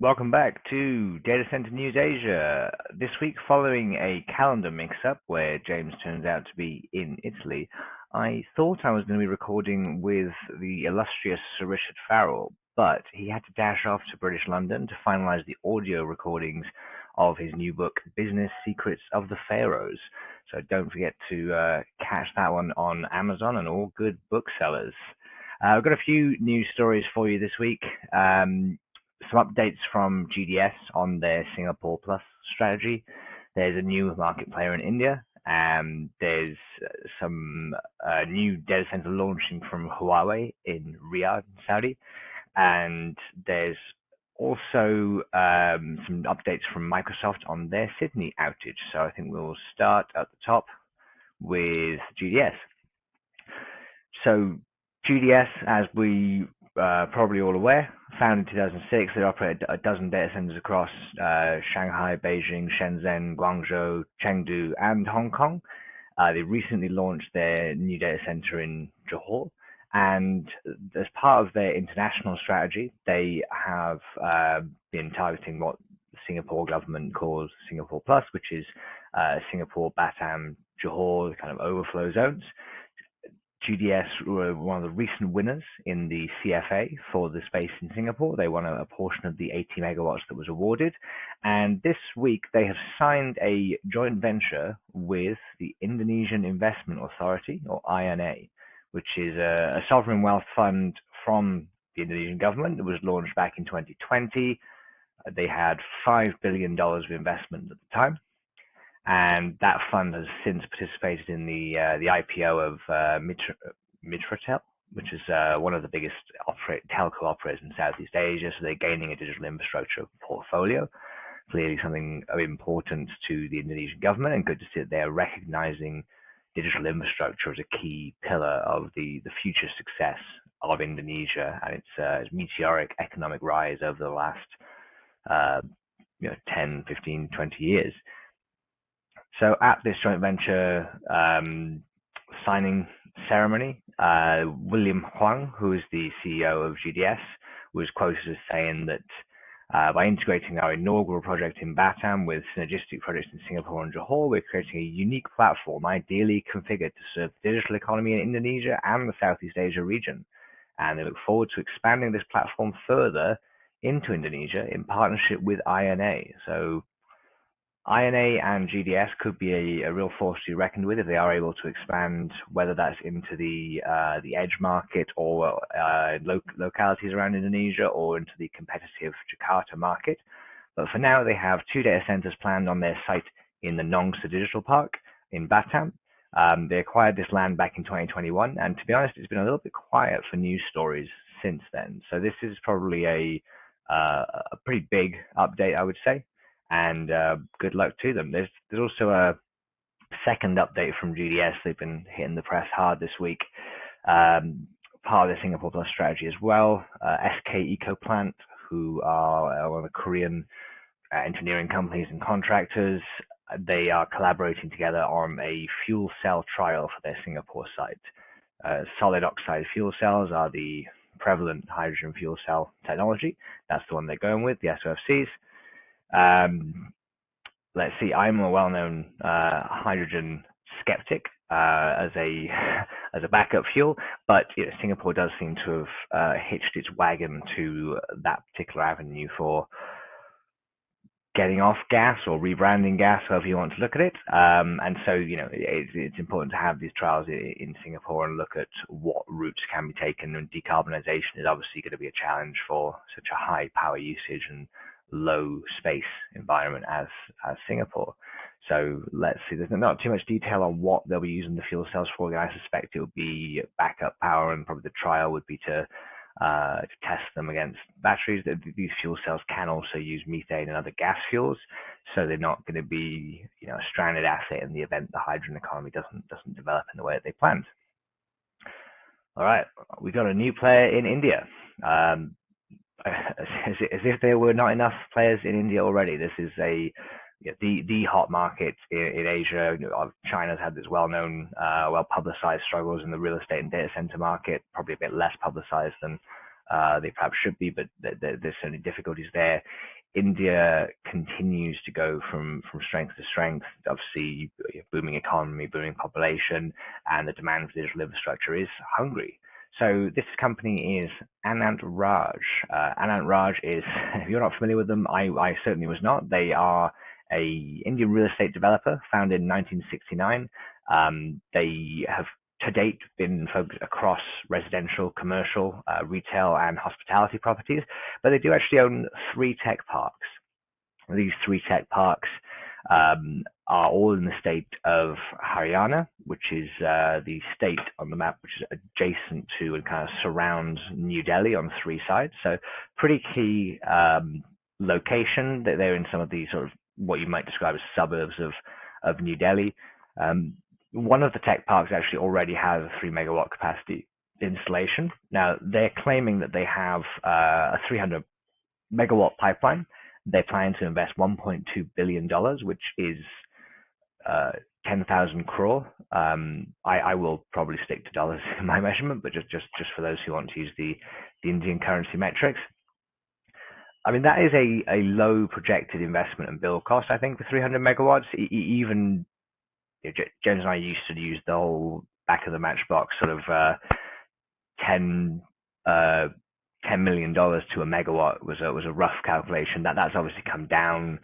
Welcome back to Data Center News Asia. This week, following a calendar mix-up where James turns out to be in Italy, I thought I was going to be recording with the illustrious Sir Richard Farrell, but he had to dash off to British London to finalize the audio recordings of his new book, Business Secrets of the Pharaohs. So don't forget to catch that one on Amazon and all good booksellers. I've got a few news stories for you this week. Some updates from GDS on their Singapore Plus strategy. There's a new market player in India, and there's some new data center launching from Huawei in Riyadh, Saudi, and there's also some updates from Microsoft on their Sydney outage. So I think we'll start at the top with GDS. So GDS, as we probably all aware, founded in 2006, they operate a dozen data centers across Shanghai, Beijing, Shenzhen, Guangzhou, Chengdu, and Hong Kong. They recently launched their new data center in Johor, and as part of their international strategy, they have been targeting what the Singapore government calls Singapore Plus, which is Singapore, Batam, Johor, kind of overflow zones. GDS were one of the recent winners in the CFA for the space in Singapore. They won a portion of the 80 megawatts that was awarded. And this week, they have signed a joint venture with the Indonesian Investment Authority, or INA, which is a sovereign wealth fund from the Indonesian government. It was launched back in 2020. They had $5 billion of investment at the time. And that fund has since participated in the IPO of Mitratel, which is one of the biggest telco operators in Southeast Asia. So they're gaining a digital infrastructure portfolio, clearly something of importance to the Indonesian government, and good to see that they're recognizing digital infrastructure as a key pillar of the future success of Indonesia and its meteoric economic rise over the last 10, 15, 20 years. So at this joint venture signing ceremony, William Huang, who is the CEO of GDS, was quoted as saying that by integrating our inaugural project in Batam with synergistic projects in Singapore and Johor, we're creating a unique platform ideally configured to serve the digital economy in Indonesia and the Southeast Asia region. And they look forward to expanding this platform further into Indonesia in partnership with INA. So INA and GDS could be a real force to be reckoned with if they are able to expand, whether that's into the edge market or localities around Indonesia or into the competitive Jakarta market. But for now, they have 2 data centers planned on their site in the Nongsa Digital Park in Batam. They acquired this land back in 2021, and to be honest, it's been a little bit quiet for news stories since then. So this is probably a pretty big update, I would say. And good luck to them. There's also a second update from GDS. They've been hitting the press hard this week. Part of the Singapore Plus strategy as well. SK Ecoplant, who are one of the Korean engineering companies and contractors, they are collaborating together on a fuel cell trial for their Singapore site. Solid oxide fuel cells are the prevalent hydrogen fuel cell technology. That's the one they're going with, the SOFCs. Let's see, I'm a well-known hydrogen skeptic as a backup fuel, but Singapore does seem to have hitched its wagon to that particular avenue for getting off gas or rebranding gas, however you want to look at it. And so, it's important to have these trials in Singapore and look at what routes can be taken. And decarbonization is obviously going to be a challenge for such a high power usage and low space environment as Singapore. So let's see, there's not too much detail on what they'll be using the fuel cells for. I suspect it would be backup power, and probably the trial would be to test them against batteries. These fuel cells can also use methane and other gas fuels, so they're not going to be a stranded asset in the event the hydrogen economy doesn't develop in the way that they planned. All right, we got a new player in India. As if there were not enough players in India already. This is the hot market in Asia. China's had this well-known, well-publicized struggles in the real estate and data center market, probably a bit less publicized than they perhaps should be, but there's certainly difficulties there. India continues to go from strength to strength. Obviously, booming economy, booming population, and the demand for digital infrastructure is hungry. So this company is Anant Raj. Anant Raj is, if you're not familiar with them, I certainly was not. They are a Indian real estate developer founded in 1969. They have to date been focused across residential, commercial, retail, and hospitality properties, but they do actually own three tech parks. These three tech parks are all in the state of Haryana, which is the state on the map which is adjacent to and kind of surrounds New Delhi on three sides. So pretty key location. They're in some of the sort of what you might describe as suburbs of New Delhi. One of the tech parks actually already has a 3 megawatt capacity installation. Now they're claiming that they have a 300 megawatt pipeline. They plan to invest $1.2 billion, which is 10,000 crore. I will probably stick to dollars in my measurement, but just for those who want to use the Indian currency metrics. I mean, that is a low projected investment and build cost, I think, for 300 megawatts. Even James and I used to use the whole back of the matchbox sort of 10 $10 million to a megawatt was a rough calculation. That's obviously come down.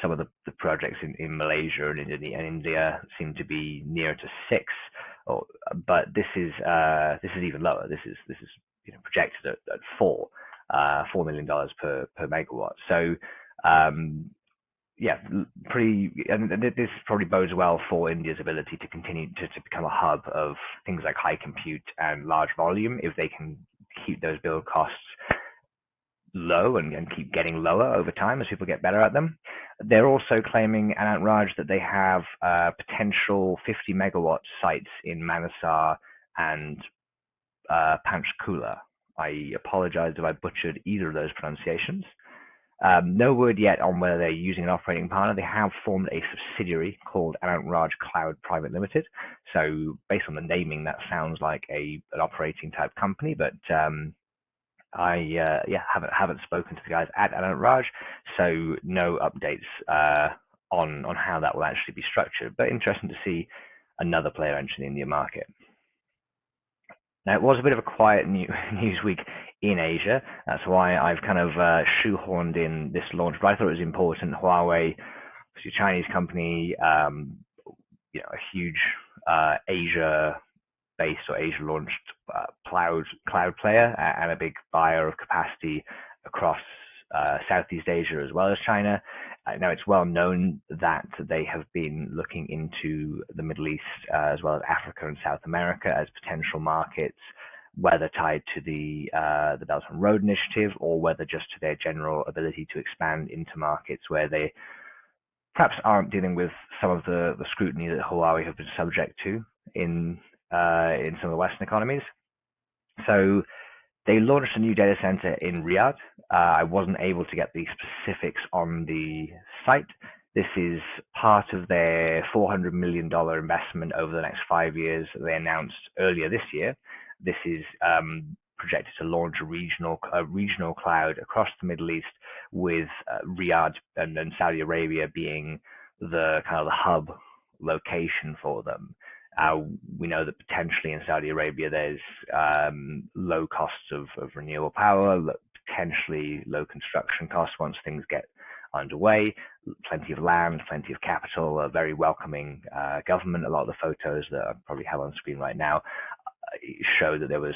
Some of the projects in Malaysia and India seem to be near to six, but this is even lower. This is projected at $4 million per megawatt. So yeah, and this probably bodes well for India's ability to continue to become a hub of things like high compute and large volume if they can keep those build costs low and keep getting lower over time as people get better at them. They're also claiming, Anant Raj, that they have potential 50 megawatt sites in Manasar and Panchkula. I apologize if I butchered either of those pronunciations. No word yet on whether they're using an operating partner. They have formed a subsidiary called Anant Raj Cloud Private Limited. So based on the naming, that sounds like an operating type company, but I haven't spoken to the guys at Anant Raj, so no updates on how that will actually be structured. But interesting to see another player enter the Indian market. Now, it was a bit of a quiet news week in Asia. That's why I've kind of shoehorned in this launch, but I thought it was important. Huawei, a Chinese company, a huge Asia-based or Asia-launched cloud player and a big buyer of capacity across Southeast Asia as well as China. Now, it's well known that they have been looking into the Middle East as well as Africa and South America as potential markets, whether tied to the Belt and Road Initiative or whether just to their general ability to expand into markets where they perhaps aren't dealing with some of the scrutiny that Huawei have been subject to in some of the Western economies. So they launched a new data center in Riyadh. I wasn't able to get the specifics on the site. This is part of their $400 million investment over the next 5 years that they announced earlier this year. This is projected to launch a regional cloud across the Middle East, with Riyadh and Saudi Arabia being the kind of the hub location for them. We know that potentially in Saudi Arabia there's low costs of renewable power, potentially low construction costs once things get underway, plenty of land, plenty of capital, a very welcoming government. A lot of the photos that I probably have on screen right now show that there was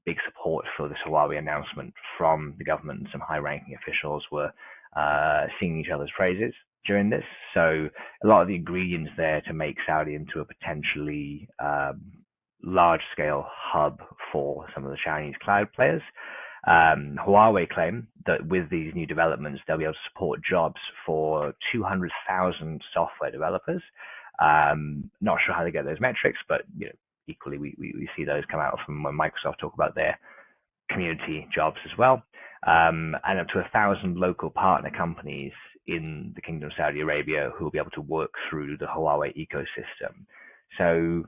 big support for this Huawei announcement from the government, and some high-ranking officials were singing each other's praises during this. So a lot of the ingredients there to make Saudi into a potentially large-scale hub for some of the Chinese cloud players. Huawei claim that with these new developments, they'll be able to support jobs for 200,000 software developers. Not sure how they get those metrics, but equally we see those come out from when Microsoft talk about their community jobs as well, and up to 1,000 local partner companies in the Kingdom of Saudi Arabia who will be able to work through the Huawei ecosystem. So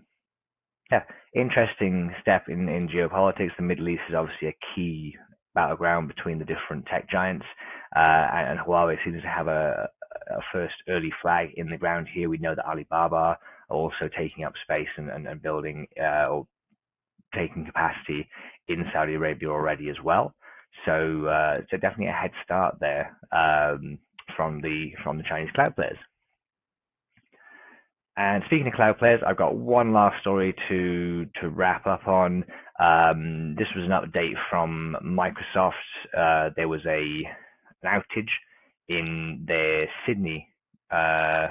Yeah, interesting step in geopolitics. The Middle East is obviously a key battleground between the different tech giants, and Huawei seems to have a first early flag in the ground here. We know that Alibaba are also taking up space and building or taking capacity in Saudi Arabia already as well. So definitely a head start there from the Chinese cloud players. And speaking of cloud players, I've got one last story to wrap up on. This was an update from Microsoft. There was an outage in their uh,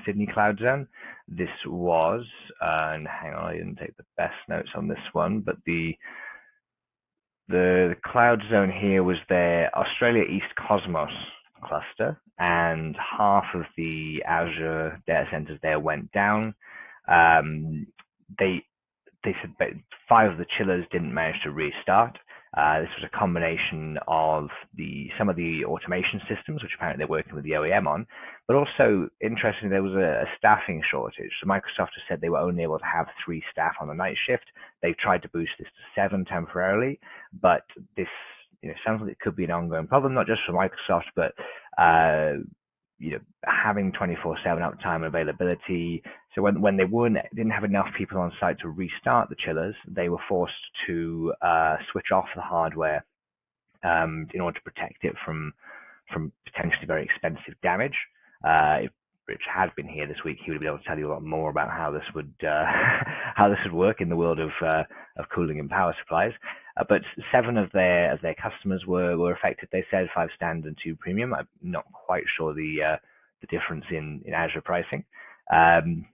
Sydney cloud zone. This was, and hang on, I didn't take the best notes on this one, but the cloud zone here was their Australia East Cosmos cluster, and half of the Azure data centers there went down. Um, they they said that five of the chillers didn't manage to restart. This was a combination of some of the automation systems, which apparently they're working with the OEM on, but also interestingly there was a staffing shortage. So Microsoft has said they were only able to have 3 staff on the night shift. They've tried to boost this to 7 temporarily, but this sounds like it could be an ongoing problem, not just for Microsoft, but uh, having 24/7 uptime and availability. So when they didn't have enough people on site to restart the chillers, they were forced to switch off the hardware in order to protect it from potentially very expensive damage. If Rich had been here this week, he would be able to tell you a lot more about how this would how this would work in the world of cooling and power supplies. But 7 of their customers were affected. They said 5 standard and 2 premium. I'm not quite sure the difference in Azure pricing. Um,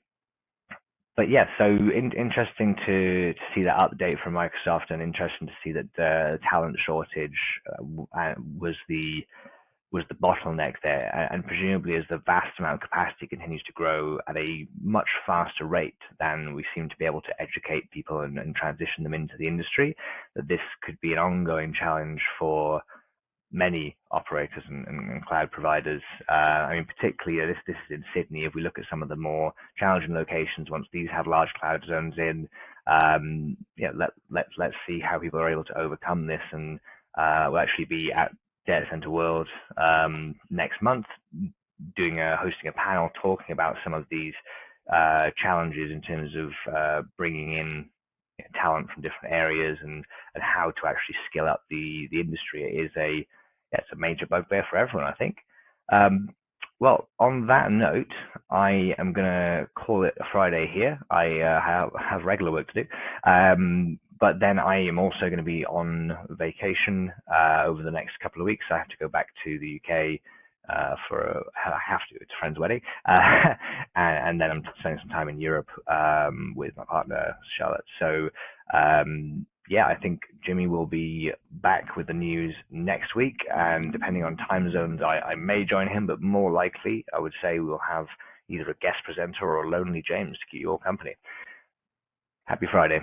but yeah, so interesting to see that update from Microsoft, and interesting to see that the talent shortage was the bottleneck there, and presumably as the vast amount of capacity continues to grow at a much faster rate than we seem to be able to educate people and transition them into the industry, that this could be an ongoing challenge for many operators and cloud providers. I mean, particularly this is in Sydney. If we look at some of the more challenging locations, once these have large cloud zones in, let's see how people are able to overcome this. And we'll actually be at Data Center World next month, hosting a panel talking about some of these challenges in terms of bringing in talent from different areas, and how to actually skill up the industry. It's a major bugbear for everyone, I think. Um, well, on that note, I am going to call it a Friday here. I have regular work to do. But then I am also going to be on vacation over the next couple of weeks. I have to go back to the UK I have to, it's a friend's wedding. And then I'm spending some time in Europe with my partner, Charlotte. So, yeah, I think Jimmy will be back with the news next week. And depending on time zones, I may join him, but more likely, I would say we'll have either a guest presenter or a lonely James to keep you all company. Happy Friday.